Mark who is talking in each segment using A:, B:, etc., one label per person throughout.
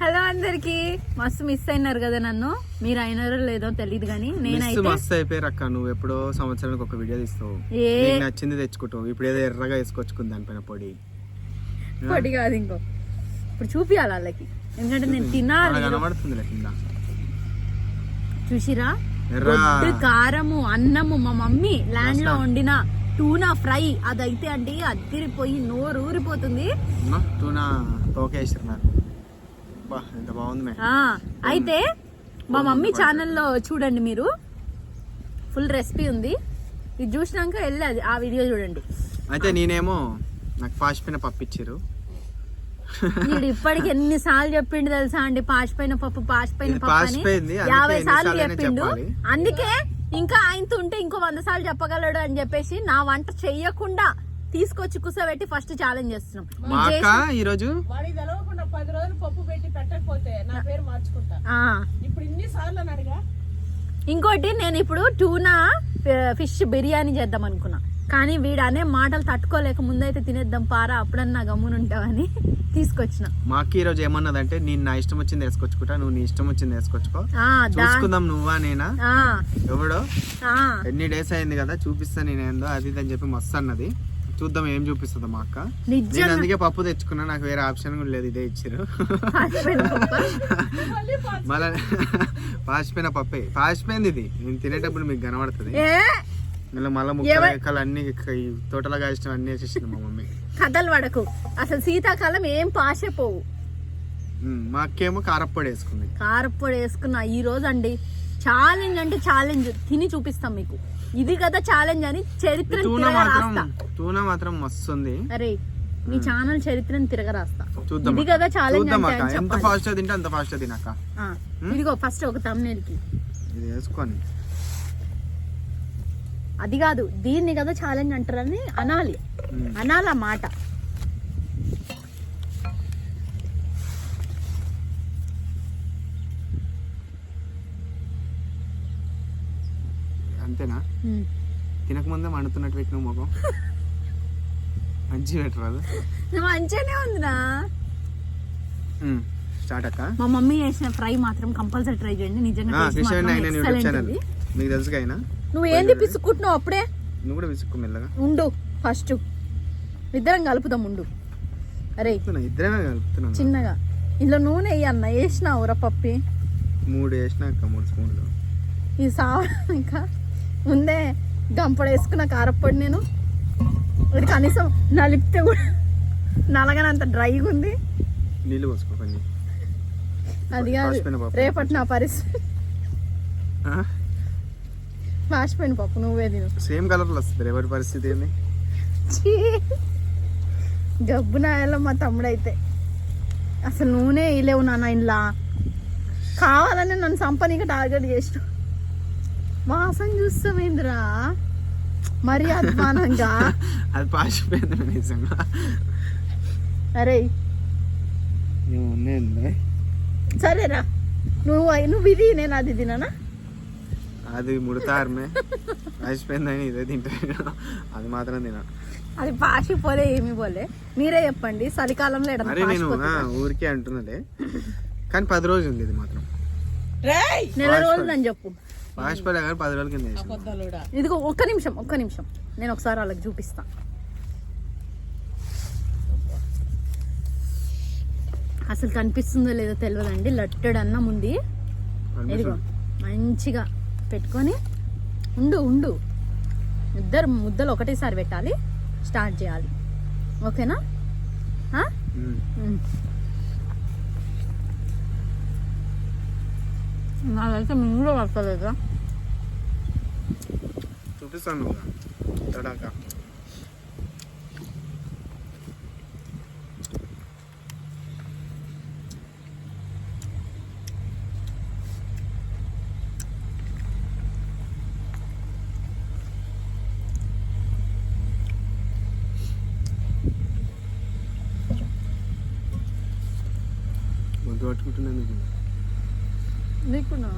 A: Hello అందరికి, మస్తు miss అయినారు కదా నన్ను. మీరు అయినారో లేదో తెలియదు కానీ నేనైతే
B: మస్తు అయిపోయారు అక్క. నువ్వు ఎప్పుడో సంవత్సరానికి ఒక వీడియో తీస్తావు, నచ్చింది తెచ్చుకుంటావు. ఇప్పుడు ఏదో ఎర్రగా వేసుకొచ్చుకుంది దానిపైన పొడి
A: కాదు, ఇంకో ఇప్పుడు చూపియాలి వాళ్ళకి, ఎందుకంటే నేను తినాలి.
B: కనబడుతుంది కింద
A: చూసిరా, కారము అన్నము మా మమ్మీ ల్యాండ్ లో వండిన టూనా ఫ్రై, అదైతే అంటే అదిరిపోయి నోరు ఊరిపోతుంది.
B: టూనా తోకేసారు నాకు, ఎంత బాగుంది.
A: అయితే మా మమ్మీ ఛానల్లో చూడండి, మీరు ఫుల్ రెసిపీ ఉంది. ఇది చూసినాక వెళ్ళి ఆ వీడియో చూడండి.
B: అయితే నేనేమో నాకు పాచిపోయిన పప్పు ఇచ్చారు.
A: వీడు ఇప్పటికి ఎన్నిసార్లు చెప్పిండు తెలుసా అండి, పాచిపోయిన పప్పు పాచిపోయిన పప్పు అని 50 సార్లు చెప్పిండు. అందుకే ఇంకా ఆయనతో ఉంటే ఇంకో 100 సార్లు చెప్పగలడు అని చెప్పేసి నా వంట చెయ్యకుండా తీసుకొచ్చి కూర్చోబెట్టి ఫస్ట్ ఛాలెంజ్ చేస్తున్నాం.
B: ఈ రోజు
C: 10 రోజులు పప్పు పెట్టి పెట్టకపోతే నా పేరు మార్చుకుంటా. ఇప్పుడు ఇన్ని సార్లు అడిగా.
A: ఇంకోటి, నేను ఇప్పుడు టూనా ఫిష్ బిర్యానీ చేద్దాం అనుకున్నా, కానీ వీడు అనే మాటలు తట్టుకోలేక ముందైతే తినేద్దాం పారా, అప్పుడన్నా గమ్మునుంటావని తీసుకొచ్చిన.
B: మా అక్క ఈ రోజు ఏమన్నదంటే, నేను నా ఇష్టం వచ్చింది వేసుకొచ్చుకుంటా, నువ్వు నీ ఇష్టం వచ్చింది వేసుకొచ్చుకో, చూసుకుందాం నువ్వా నేనా ఎవడో, ఎన్ని డేస్ అయింది కదా చూపిస్తా నేనేందో అది ఇది అని చెప్పి మస్తు అన్నది. చూద్దాం ఏం చూపిస్తుందో మా అక్క. నేను అందుకే పప్పు తెచ్చుకున్నా, నాకు వేరే ఆప్షన్ కూడా లేదు, ఇదే ఇచ్చారు. మళ్ళా పాసిపోయిన పప్పే, పాసిపోయింది ఇది. నేను తినేటప్పుడు మీకు కనబడుతుంది. మళ్ళీ ముక్కలు అన్ని తోటలాగా ఇష్టం అన్ని వేసేసింది మా మమ్మీ.
A: కథలు పడకు, అసలు శీతాకాలం ఏం పాసైపోవు.
B: మా అక్కేమో కారప్పొడి వేసుకుంది.
A: కారప్పొడి వేసుకున్నా ఈ రోజు అండి. ఛాలెంజ్ అంటే ఛాలెంజ్ తిని చూపిస్తాం మీకు. ఇది కదా ఛాలెంజ్ అని చరిత్ర
B: టూనా మాత్రం మస్తు ఉంది.
A: అరే మీ ఛానల్ చరిత్రను తిరగరాస్తా.
B: చూద్దాం,
A: ఇది కదా ఛాలెంజ్.
B: ఎంత ఫాస్ట్ తింటే అంత ఫాస్ట్ తినాక.
A: ఇదిగో ఫస్ట్ ఒక thumbnail కి
B: ఇది వేసుకొని,
A: అది కాదు దీన్ని కదా ఛాలెంజ్ అంటారని అనాలి, అనాల మాట.
B: అంతేనా? తినకముందే మండుతున్నట్టు పెట్టిన మొఖం మంచి పెట్టరాదు.
A: మంచిగానే ఉందిరా.
B: స్టార్ట్ అక్క.
A: మా మమ్మీ చేసిన ఫ్రై మాత్రం కంపల్సరీ ట్రై చేయండి, నిజంగా.
B: మీకు తెలుసు అయినా
A: నువ్వు ఏంది పిసుక్కుంటున్నావు అప్పుడే?
B: నువ్వు కూడా పిసుక్కు మెల్లగా
A: ఉండు, ఫస్ట్ ఇద్దరం కలుపుదాం ఉండు. అరే
B: ఇద్దరమే కలుపుతున్నాం
A: చిన్నగా. ఇందులో నూనె వేయన్న, వేసినావు రా పప్పి
B: 3 వేసినాక 3 స్పూన్లు.
A: ఇది ఇంకా ముందే గంపడ వేసుకున్న కారప్పొడి నేను. ఇది కనీసం నలిపితే కూడా నలగనంత డ్రైగా ఉంది.
B: నీళ్ళు పోసుకోకండి.
A: అది కాదు రేపటి నా పరిస్థితి. పాసిపోయిన పప్పు నువ్వే తిను.
B: సేమ్ కలర్లో వస్తుంది రేపటి పరిస్థితి ఏంది?
A: గబ్బు నాయలో మా తమ్ముడైతే అసలు నూనె వేయలేవు నాన్న, ఇంట్లో కావాలని నన్ను సంపనీకి టార్గెట్ చేసిన. వాసన చూస్తామేంద్రా మరి అద్మానంగా.
B: అది పాసిపోయింది నిజంగా.
A: అరే సరేరా, నువ్వు ఇది నేను అది తినానా?
B: అది ముడతారమే పాసిపోయిందని ఇదే తింటా, అది మాత్రం తినా.
A: అది పాసిపోలే, ఏమి పోలే. మీరే చెప్పండి, చలికాలంలో
B: అరే నేను ఊరికే అంటున్నదే, కానీ 10 రోజులు ఉంది ఇది మాత్రం.
A: నెల రోజులు అని చెప్పు.
B: పాసిపోలే కానీ 10 రోజుల కింద.
A: ఇదిగో ఒక్క నిమిషం నేను ఒకసారి వాళ్ళకి చూపిస్తా. అసలు కనిపిస్తుందో లేదో తెలియదండి, లట్టెడ్ అన్నం ఉంది. ఇదిగో మంచిగా పెట్టుకొని ఉండు. ఇద్దరు ముద్దలు ఒకటేసారి పెట్టాలి, స్టార్ట్ చేయాలి. ఓకేనా? నాకైతే ముందులో పడతలేదా?
B: చూపిస్తాను తడాక. ముద్దు పట్టుకుంటున్నాను
A: నీకున్నా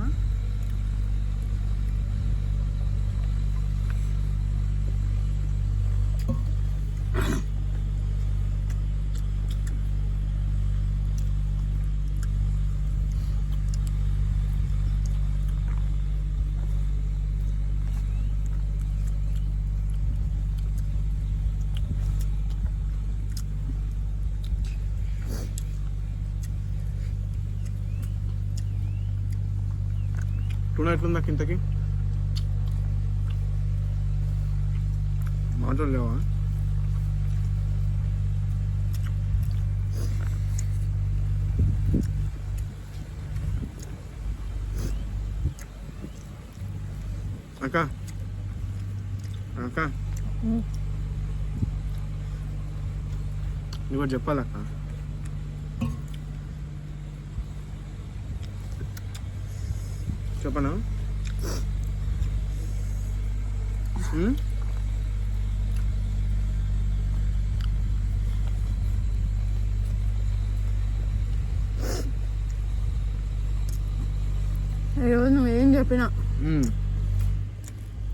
B: టూనా ఎట్లుందా ఇంతకి మాటలు లేవా? అక్క అక్క నీకు చెప్పాలక్క, చెప్పనా?
A: ఈరోజు నువ్వేం చెప్పినా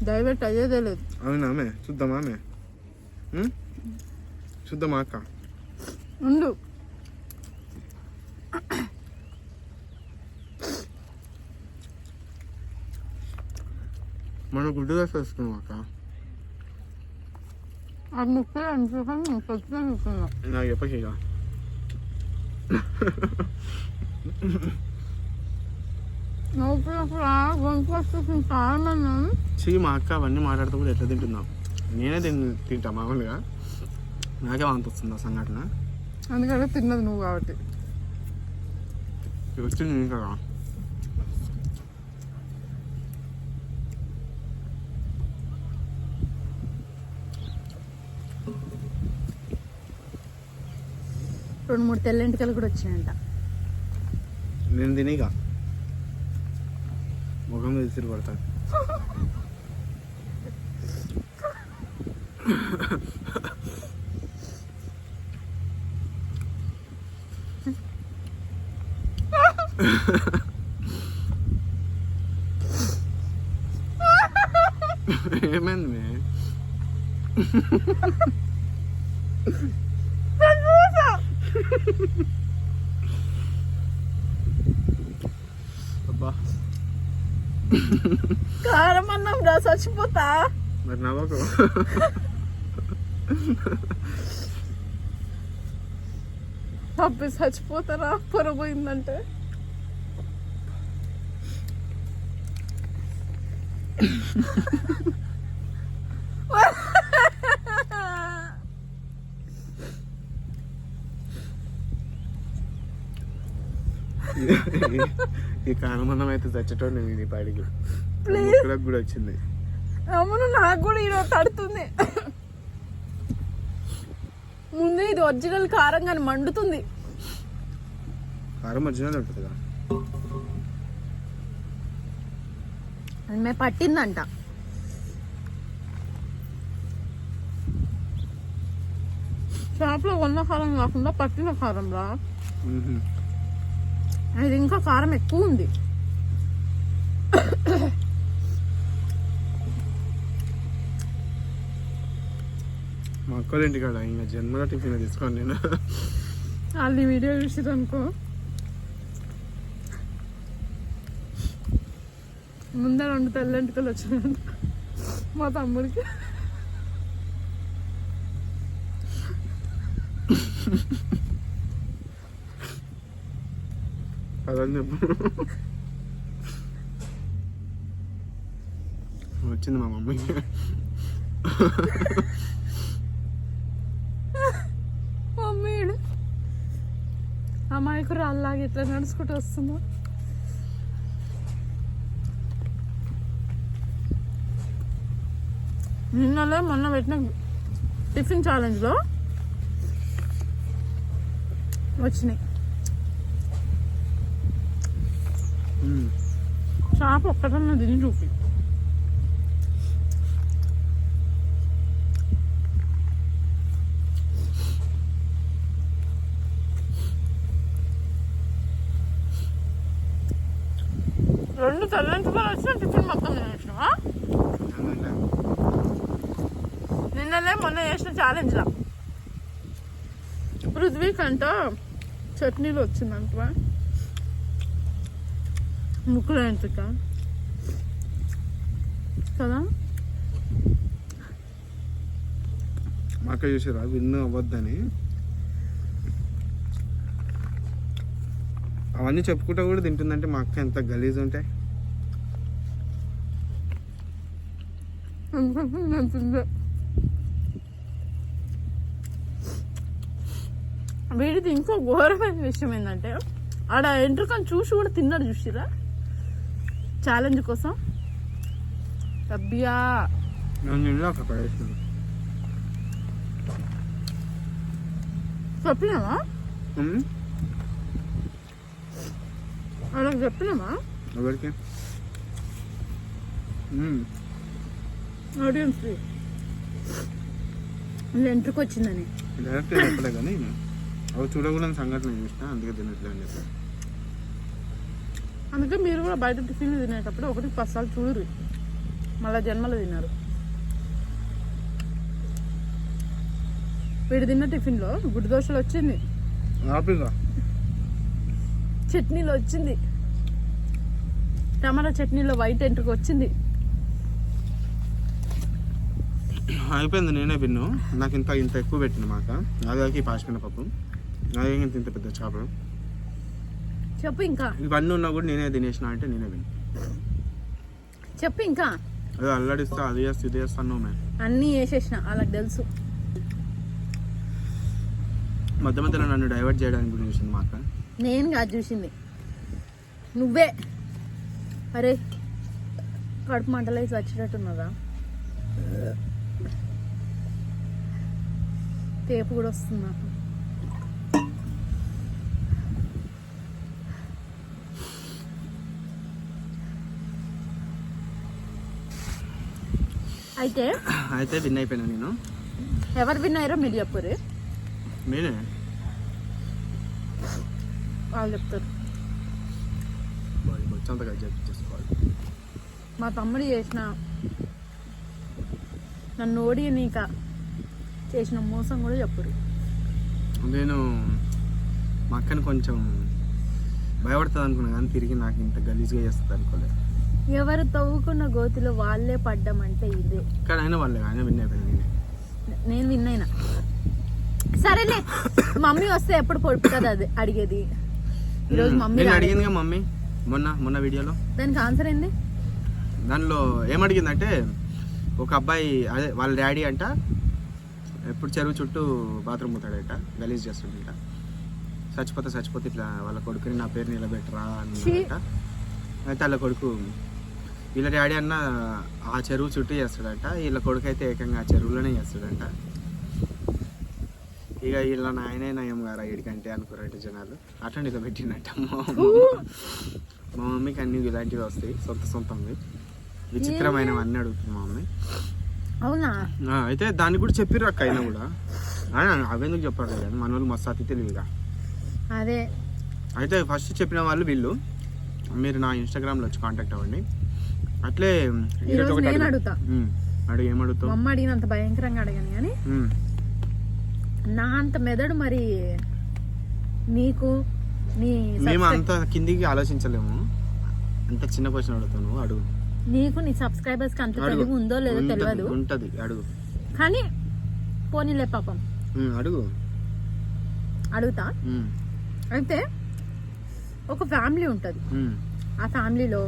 A: డైవర్ట్ అయ్యేదే లేదు.
B: అవునా ఆమె చూద్దామా? ఆమె చూద్దామా అక్క?
A: ఉండు.
B: మనం గుడ్డు దశ వేసుకున్నాం అక్క.
A: అది ముప్పై అనుకోని కొద్దిగా చూస్తున్నా.
B: నాకు చెప్పక ఇక మా అక్క అవన్నీ మాట్లాడుతూ కూడా ఎట్లా తింటున్నాం? నేనే తింటా మామూలుగా, నాకే వాంతి వస్తుంది ఆ సంఘటన.
A: అందుకనే తిన్నది నువ్వు కాబట్టి
B: వచ్చింది ఇంకా.
A: రెండు మూడు తెల్లంటికలు కూడా వచ్చాయంట.
B: నేను తినిగా ముఖం మీద విసిరి పడతాను. ఏమైంది మే? అబ్బా
A: కారం అన్నం రా, చచ్చిపోతా.
B: మరి నవ్వకు.
A: తప్పి చచ్చిపోతారా పొరపోయిందంటే.
B: ఈ కానమన్నం అయితే చచ్చటోడు నేను ఈ పాడికి కూడా వచ్చింది.
A: అవును, నాకు కూడా ఈరోజు తడుతుంది. ముందు ఇది ఒరిజినల్ కారం కానీ మండుతుంది.
B: కారం ఒరిజినల్ ఉంటుంది కదా,
A: ఆమె పట్టిందంట. షాప్లో కొన్న కారం కాకుండా పట్టిన కారం రా. అది ఇంకా కారం ఎక్కువ ఉంది.
B: మా అక్కల ఇంటికాడ ఇంకా జన్మలో టిఫిన్ తీసుకోండి. నేను
A: వాళ్ళు వీడియో చూసిరు అనుకో, ముందర రెండు తెల్లంటికలు వచ్చినాయి మా తమ్ముడికి.
B: అదని చెప్పు. వచ్చింది మా మమ్మీకి.
A: మమ్మీడు అమాయకుడు అలాగే ఇట్లా నడుచుకుంటూ వస్తుందా. నిన్నలే మొన్న పెట్టిన టిఫిన్ ఛాలెంజ్లో వచ్చినాయి. షాప్ ఒక్కటన్నా తిని చూపి. రెండు తెల్లంటికలు వచ్చిన టిఫిన్ మొత్తం తినేసినావా? నిన్నలే మొన్న చేసిన ఛాలెంజ్లా పృథ్వీకి అంట చట్నీలు వచ్చిందంట. ముక్కులు ఎంటుక కదా.
B: మా అక్క చూసారా విన్ను అవ్వద్దని అవన్నీ చెప్పుకుంటా కూడా తింటుందంటే మా అక్క ఎంత గలీజ్ ఉంటాయి.
A: వీడిది ఇంకో ఘోరమైన విషయం ఏంటంటే ఆడ ఎంట్రుకొని చూసి కూడా తిన్నాడు చూసిరా ఛాలెంజ్ కోసం. అబ్బియా చెప్పినావా అలా చెప్పినావా
B: ఎవరికి
A: ఆడియన్స్ ఎంట్రుకు వచ్చిందని
B: డైరెక్ట్ చెప్పలే కానీ అవి చూడకూడని సంఘటన చూసిన అందుకే తినట్లే అని చెప్పి.
A: అందుకే మీరు కూడా బయట టిఫిన్లు తినేటప్పుడు 1-10 సార్లు చూడరు, మళ్ళా జన్మలో తిన్నారు. వీడు తిన్న టిఫిన్లో గుడ్డు దోశలు వచ్చింది, చట్నీలో వచ్చింది, టమాటా చట్నీలో వైట్ ఎంట్రుకు వచ్చింది.
B: అయిపోయింది. నేనే విన్ను. నాకు ఇంత ఎక్కువ పెట్టింది మాక. అదే పాసిపోయిన పప్పు, అదే ఇంత పెద్ద చేపలు.
A: చెప్పు ఇంకా.
B: ఇవన్నీ ఉన్నా కూడా నేనే తినేసిన అంటే నేనే విన్ను.
A: చెప్పు ఇంకా.
B: అదే అల్లాడిస్తా, అది చేస్తా, ఇది చేస్తాను.
A: అన్నీ వేసేసిన వాళ్ళకి తెలుసు.
B: మధ్య మధ్యలో నన్ను డైవర్ట్ చేయడానికి కూడా చూసింది మాక.
A: నేను కాదు చూసింది, నువ్వే. అరే కడుపు మంటలు అయితే వచ్చేటట్టున్నదా? తేపు కూడా వస్తుంది నాకు.
B: అయితే విన్ అయిపోయినా నేను.
A: ఎవరు విన్ అయ్యారో మీరు చెప్పరు.
B: నేనే.
A: వాళ్ళు చెప్తారు. మా తమ్ముడు చేసిన నన్ను ఓడియనీక చేసిన మోసం కూడా చెప్పరు.
B: నేను మా అక్కని కొంచెం భయపడుతుంది అనుకున్నా కానీ తిరిగి నాకు ఇంత గలీజ్గా చేస్తుంది అనుకోలేదు.
A: ఎవరు తవ్వుకున్న గోతిలో వాళ్ళే పడ్డం అంటే ఇదే.
B: కానీ అయినా వాళ్ళే, ఆయన విన్ అయిపోయింది.
A: నేను విన్ అయినా. సరేలే, మమ్మీ వస్తే ఎప్పుడు పొడుపుతుంది అది అడిగేది. ఈరోజు మమ్మీ
B: అడిగిందిగా మమ్మీ మొన్న వీడియోలో.
A: దానికి ఆన్సర్ ఏంది?
B: దానిలో ఏమడిగిందంటే ఒక అబ్బాయి అదే వాళ్ళ డాడీ అంట ఎప్పుడు చెరువు చుట్టూ బాత్రూమ్ పోతాడట, గలీజ్ చేస్తుంట. చచ్చిపోతే ఇట్లా వాళ్ళ కొడుకుని నా పేరు నిలబెట్టరా అన్నట. అయితే వాళ్ళ కొడుకు వీళ్ళ డాడీ అన్న ఆ చెరువు చుట్టూ చేస్తాడట, వీళ్ళ కొడుకు అయితే ఏకంగా ఆ చెరువులోనే చేస్తాడంట. ఇక వీళ్ళ నాయనే నయం గారా వీడికంటే అనుకోరంటే జనాలు. అట్లా ఇలా పెట్టినట్ట. మా మమ్మీకి అన్ని ఇలాంటివి వస్తాయి, సొంతంవి విచిత్రమైనవి అన్నీ అడుగుతుంది మా మమ్మీ.
A: అవునా?
B: అయితే దాన్ని కూడా చెప్పిర్రు అక్క. అయినా కూడా అవెందుకు చెప్పారు కదా, మన వాళ్ళు మస్తు అతి తెలివిగా.
A: అదే
B: అయితే ఫస్ట్ చెప్పిన వాళ్ళు వీళ్ళు. మీరు నా ఇన్స్టాగ్రామ్లో వచ్చి కాంటాక్ట్ అవ్వండి. అట్లే అడుగు. ఏమడుగుతావు?
A: అమ్మ అడిగినంత భయంకరంగా అడగను కానీ నా అంత మెదడు మరి నీకు
B: మేము అంత కిందికి ఆలోచించలేము. అంత చిన్న క్వశ్చన్ అడుగుతాను, అడుగు.
A: నీకు నీ సబ్స్క్రైబర్స్ కి అంత తెలివి ఉందో లేదో తెలియదు.
B: ఉంటది, అడుగు.
A: కానీ పోనీలే పాపం, అడుగుతా. అయితే ఒక ఫ్యామిలీ ఉంటది. ఆ ఫ్యామిలీలో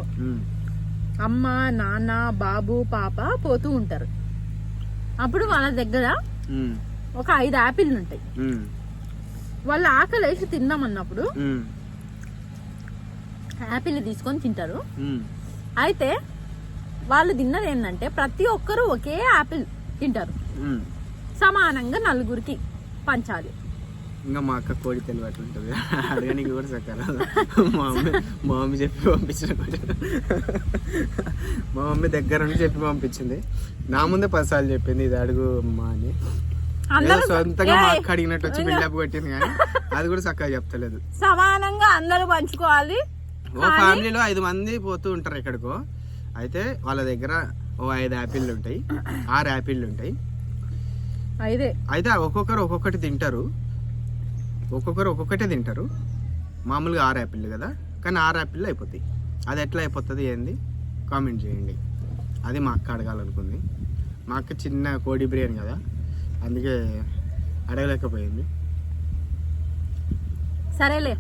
A: అమ్మ, నాన్న, బాబు, పాప పోతూ ఉంటారు. అప్పుడు వాళ్ళ దగ్గర ఒక 5 యాపిల్ ఉంటాయి. వాళ్ళు ఆకలి వేసి తిందామన్నప్పుడు యాపిల్ తీసుకొని తింటారు. అయితే వాళ్ళు తిన్నది ఏంటంటే ప్రతి ఒక్కరు ఒకే యాపిల్ తింటారు, సమానంగా 4గురికి పంచాలి.
B: ఇంకా మా అక్క కోడి తెలివి అట్లా ఉంటుంది, అడగడానికి కూడా సకాల. మా మమ్మీ చెప్పి పంపించిన, మా మమ్మీ దగ్గర నుండి చెప్పి పంపించింది. నా ముందే 10 సార్లు చెప్పింది ఇది అడుగు అమ్మా అని. సొంతంగా మా అక్క అడిగినట్టు వచ్చి బిల్డప్ కొట్టింది కానీ అది కూడా చక్కగా చెప్తలేదు.
A: సమానంగా అందరూ పంచుకోవాలి.
B: ఓ ఫ్యామిలీలో 5 మంది పోతూ ఉంటారు ఎక్కడికో. అయితే వాళ్ళ దగ్గర ఓ 5 యాపిళ్ళు ఉంటాయి, 6 యాపిళ్ళు ఉంటాయి. అయితే ఒక్కొక్కరు ఒక్కొక్కటి తింటారు, ఒక్కొక్కటే తింటారు. మామూలుగా 6 యాపిళ్ళు కదా, కానీ 6 యాపిళ్ళు అయిపోతాయి. అది ఎట్లా అయిపోతుంది ఏంది కామెంట్ చేయండి. అది మా అక్క అడగాలనుకుంది. మా అక్క చిన్న కోడి బిర్యానీ కదా, అందుకే అడగలేకపోయింది.
A: సరేలే,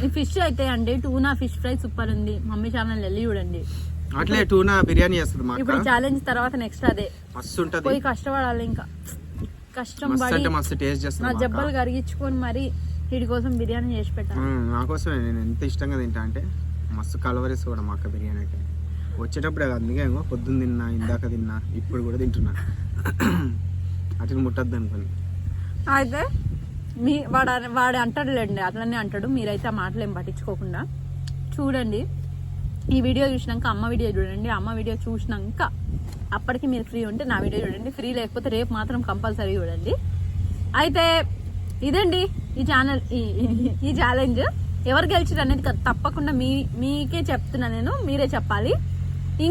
A: ఈ ఫిష్ అయితే అండి టూనా ఫిష్ ఫ్రై సూపర్ ఉంది. మమ్మీ ఛానల్ వెళ్ళి చూడండి.
B: అట్లే టూనా బిర్యానీ చేస్తుంది మా
A: ఇప్పుడు ఛాలెంజ్ తర్వాత నెక్స్ట్ అదే
B: మస్తు ఉంటది.
A: పోయి కష్టపడాలి, ఇంకా కష్టం పడి
B: మస్తు టేస్ట్
A: నా
B: చేస్తుంది.
A: జబ్బలు కరిగించుకొని మరి వీడి కోసం బిర్యానీ చేసి పెట్టాను.
B: నా కోసమే నేను ఎంత ఇష్టంగా తింటా అంటే మస్తు కలవరీస్ కూడా మా అక్క బిర్యానీ అయితే వచ్చేటప్పుడు అందుకే పొద్దున్న తిన్నా, ఇందాక తిన్నా, ఇప్పుడు కూడా తింటున్నా. అట్లా ముట్టద్దు అనుకుని.
A: అయితే వాడు అంటాడులేండి, అట్లనే అంటాడు. మీరైతే ఆ మాటలు ఏం పట్టించుకోకుండా చూడండి. ఈ వీడియో చూసినాక అమ్మ వీడియో చూడండి, అమ్మ వీడియో చూసినాక అప్పటికి మీరు ఫ్రీ ఉంటే నా వీడియో చూడండి, ఫ్రీ లేకపోతే రేపు మాత్రం కంపల్సరీ చూడండి. అయితే ఇదండి ఈ ఛానల్, ఈ ఛాలెంజ్. ఎవరు గెలిచారు అనేది తప్పకుండా మీకే చెప్తున్నా నేను, మీరే చెప్పాలి.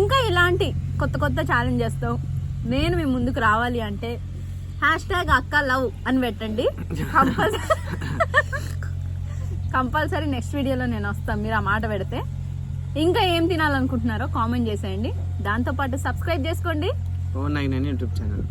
A: ఇంకా ఇలాంటి కొత్త కొత్త ఛాలెంజెస్తో నేను మీ ముందుకు రావాలి అంటే #అక్కలవ్ అని పెట్టండి. కంపల్సరీ నెక్స్ట్ వీడియోలో నేను వస్తాను మీరు ఆ మాట పెడితే. ఇంకా ఏం తినాలనుకుంటున్నారో కామెంట్ చేసేయండి. దాంతోపాటు సబ్స్క్రైబ్ చేసుకోండి
B: యూట్యూబ్ ఛానల్.